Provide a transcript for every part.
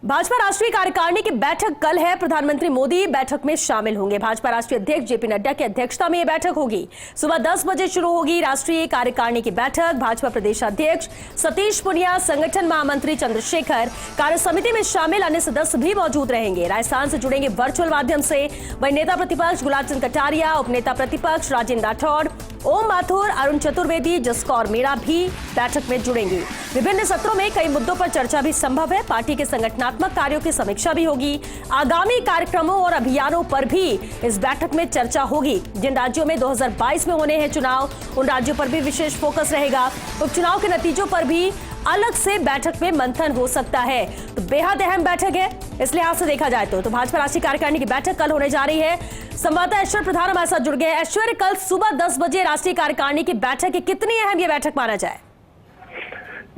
भाजपा राष्ट्रीय कार्यकारिणी की बैठक कल है। प्रधानमंत्री मोदी बैठक में शामिल होंगे। भाजपा राष्ट्रीय अध्यक्ष जेपी नड्डा की अध्यक्षता में यह बैठक होगी। सुबह 10 बजे शुरू होगी राष्ट्रीय कार्यकारिणी की बैठक। भाजपा प्रदेशाध्यक्ष सतीश पुनिया, संगठन महामंत्री चंद्रशेखर, कार्य समिति में शामिल अन्य सदस्य भी मौजूद रहेंगे। राजस्थान से जुड़ेंगे वर्चुअल माध्यम से। वहीं नेता प्रतिपक्ष गुलाब चंद कटारिया, उपनेता प्रतिपक्ष राजेंद्र राठौड़, ओम माथुर, अरुण चतुर्वेदी, जसकौर मीणा भी बैठक में जुड़ेंगी। विभिन्न सत्रों में कई मुद्दों पर चर्चा भी संभव है। पार्टी के संगठनात्मक कार्यों की समीक्षा भी होगी। आगामी कार्यक्रमों और अभियानों पर भी इस बैठक में चर्चा होगी। जिन राज्यों में 2022 में होने हैं चुनाव, उन राज्यों पर भी विशेष फोकस रहेगा। उपचुनाव के नतीजों पर भी अलग से बैठक में मंथन हो सकता है। तो बेहद अहम बैठक है इस लिहाज से देखा जाए तो भाजपा राष्ट्रीय कार्यकारिणी की बैठक कल होने जा रही है। संवाददाता ऐश्वर्य प्रधान हमारे साथ जुड़ गए। ऐश्वर्य, कल सुबह 10 बजे राष्ट्रीय कार्यकारिणी की बैठक है, कितनी अहम ये बैठक माना जाए?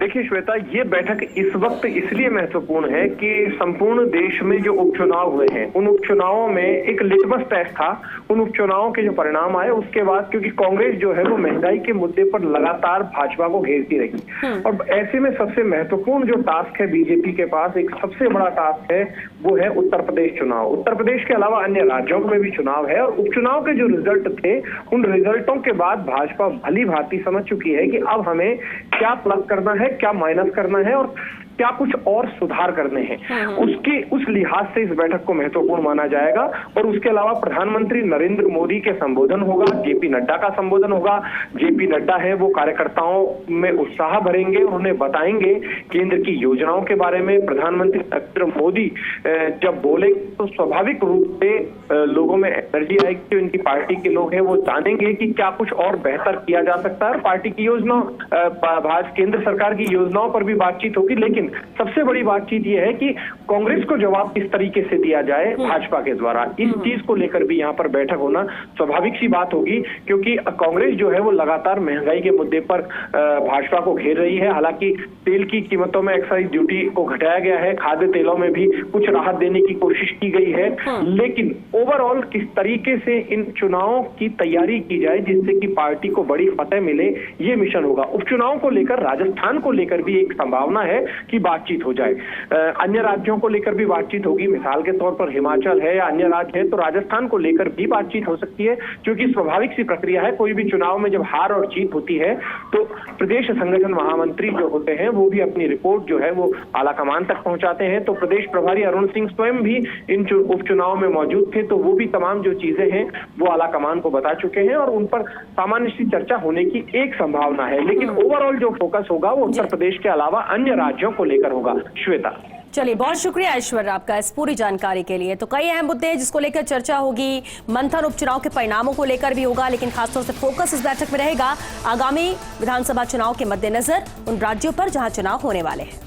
देखिए श्वेता, ये बैठक इस वक्त इसलिए महत्वपूर्ण है कि संपूर्ण देश में जो उपचुनाव हुए हैं, उन उपचुनावों में एक लिटमस टेस्ट था। उन उपचुनावों के जो परिणाम आए उसके बाद, क्योंकि कांग्रेस जो है वो महंगाई के मुद्दे पर लगातार भाजपा को घेरती रही, और ऐसे में सबसे महत्वपूर्ण जो टास्क है बीजेपी के पास, एक सबसे बड़ा टास्क है, वो है उत्तर प्रदेश चुनाव। उत्तर प्रदेश के अलावा अन्य राज्यों में भी चुनाव है, और उपचुनाव के जो रिजल्ट थे, उन रिजल्टों के बाद भाजपा भली भांति समझ चुकी है कि अब हमें क्या प्लस करना है, क्या माइनस करना है और क्या कुछ और सुधार करने हैं। उस लिहाज से इस बैठक को महत्वपूर्ण माना जाएगा। और उसके अलावा प्रधानमंत्री नरेंद्र मोदी के संबोधन होगा, जेपी नड्डा का संबोधन होगा। जेपी नड्डा है वो कार्यकर्ताओं में उत्साह भरेंगे, उन्हें बताएंगे केंद्र की योजनाओं के बारे में। प्रधानमंत्री नरेंद्र मोदी जब बोले तो स्वाभाविक रूप से लोगों में एनर्जी आएगी। जो इनकी पार्टी के लोग हैं वो जानेंगे कि क्या कुछ और बेहतर किया जा सकता है। पार्टी की योजना, केंद्र सरकार की योजनाओं पर भी बातचीत होगी। लेकिन सबसे बड़ी बातचीत यह है कि कांग्रेस को जवाब किस तरीके से दिया जाए भाजपा के द्वारा। इस चीज को लेकर भी यहाँ पर बैठक होना स्वाभाविक सी बात होगी, क्योंकि कांग्रेस जो है वो लगातार महंगाई के मुद्दे पर भाजपा को घेर रही है। हालांकि तेल की कीमतों में एक्साइज ड्यूटी को घटाया गया है, खाद्य तेलों में भी कुछ राहत देने की कोशिश की गई है, लेकिन ओवरऑल किस तरीके से इन चुनावों की तैयारी की जाए जिससे कि पार्टी को बड़ी फतेह मिले, ये मिशन होगा। उपचुनाव को लेकर, राजस्थान को लेकर भी एक संभावना है कि बातचीत हो जाए। अन्य राज्यों को लेकर भी बातचीत होगी। मिसाल के तौर पर हिमाचल है या अन्य राज्य है, तो राजस्थान को लेकर भी बातचीत हो सकती है, क्योंकि स्वाभाविक सी प्रक्रिया है। कोई भी चुनाव में जब हार और जीत होती है तो प्रदेश संगठन महामंत्री जो होते हैं वो भी अपनी रिपोर्ट जो है वो आलाकमान तक पहुंचाते हैं। तो प्रदेश प्रभारी अरुण सिंह स्वयं भी इन उपचुनाव में मौजूद थे, तो वो भी तमाम जो चीजें हैं वो आलाकमान को बता चुके हैं और उन पर सामान्य सी चर्चा होने की एक संभावना है। लेकिन ओवरऑल जो फोकस होगा वो उत्तर प्रदेश के अलावा अन्य राज्यों को लेकर होगा। श्वेता, चलिए, बहुत शुक्रिया ऐश्वर्य आपका इस पूरी जानकारी के लिए। तो कई अहम मुद्दे हैं जिसको लेकर चर्चा होगी। मंथन उपचुनाव के परिणामों को लेकर भी होगा, लेकिन खासतौर से फोकस इस बैठक में रहेगा आगामी विधानसभा चुनाव के मद्देनजर उन राज्यों पर जहां चुनाव होने वाले हैं।